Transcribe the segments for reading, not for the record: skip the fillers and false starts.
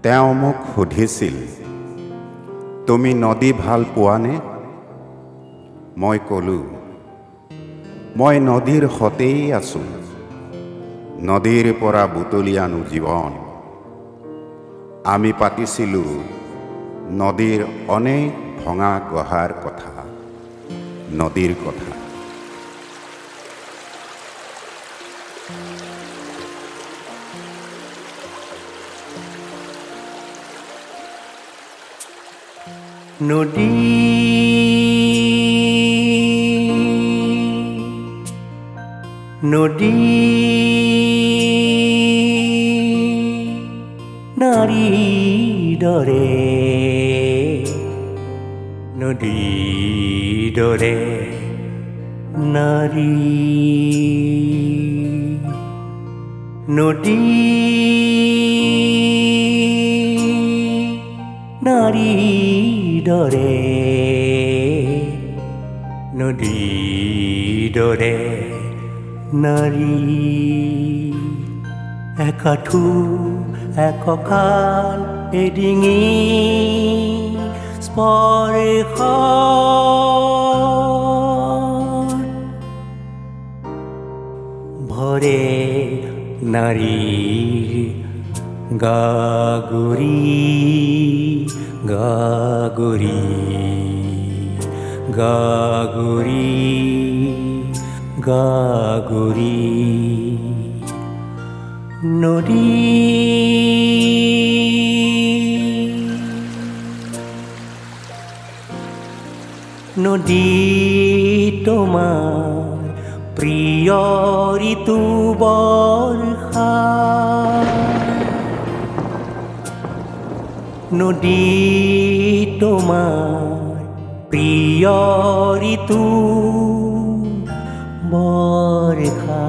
তেওঁ মোক সুধিছিল, তুমি নদী ভাল পোৱানে? মই ক'লোঁ, মই নদীৰ সতেই আছোঁ, নদীৰ পৰা বুটলি আনো জীৱন। আমি পাতিছিলোঁ নদীৰ অনেক ভঙা গহাৰ কথা, নদীৰ কথা। নদী নদী নাৰী দৰে, নদী দৰে নাৰী, নদী নাৰী দৰে, নদী দৰে নাৰী। একাঠু এককাল এডিঙি স্পৰ্শ ভৰে নাৰীৰ গাগুৰি, গাগুৰি, গাগুৰি, গাগুৰি। নদী নদী তোমাৰ প্ৰিয় ঋতু বৰ্ষা, নদী তোমাৰ প্ৰিয় ঋতু বৰ্ষা।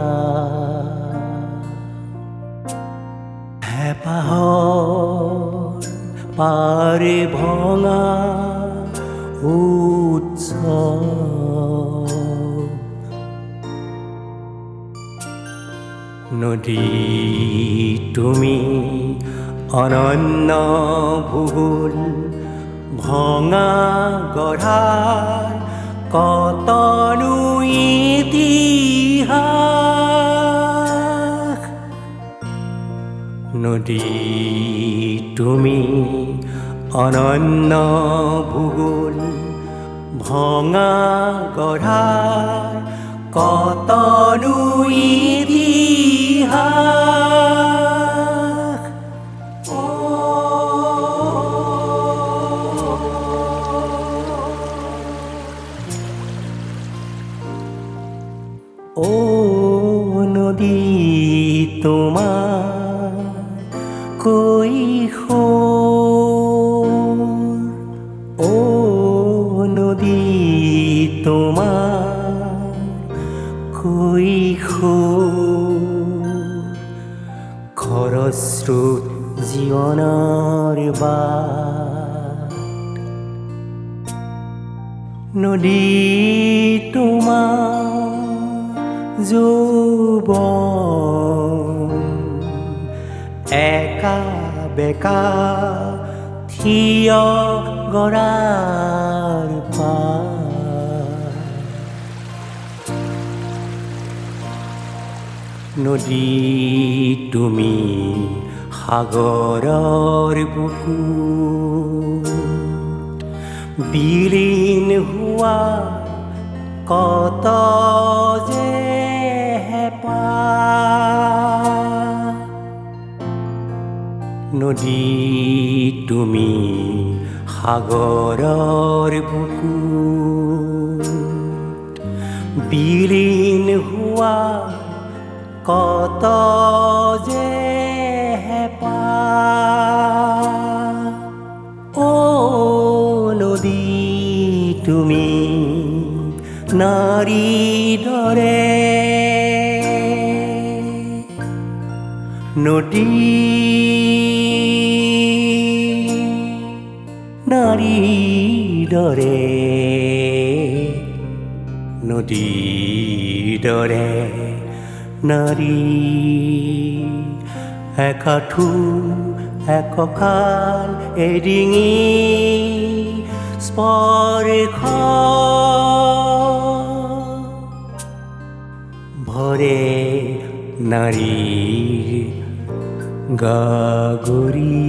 হেঁপাহৰ পাৰে ভঙা উৎসৱ, নদী তুমি অনন্য ভূগোল, ভঙা গঢ়াৰ কতনো ইতিহাস। নদী তুমি অনন্য ভূগোল, ভঙা গঢ়াৰ কতনো ইতিহাস। ও নদী তোমাৰ কৈশোৰ, ও নদী তোমাৰ কৈশোৰ। খৰস্ৰোত জীৱনৰ বাট, নদী তোমাৰ যৌৱন। একা বেকা থিয় গৰাৰ পাৰ, নদী তুমি সাগৰৰ বুকুত বিলীন হোৱা কত যে হেঁপাহ। নদী তুমি সাগৰৰ বুকুত বিলীন হোৱা কত যে হেঁপাহ। ও নদী তুমি নাৰী দৰে, নদী নাৰী দৰে, নদী দৰে নাৰী। একাঠু এককাল এডিঙি স্পৰ্শ ভৰে নাৰীৰ গাগৰি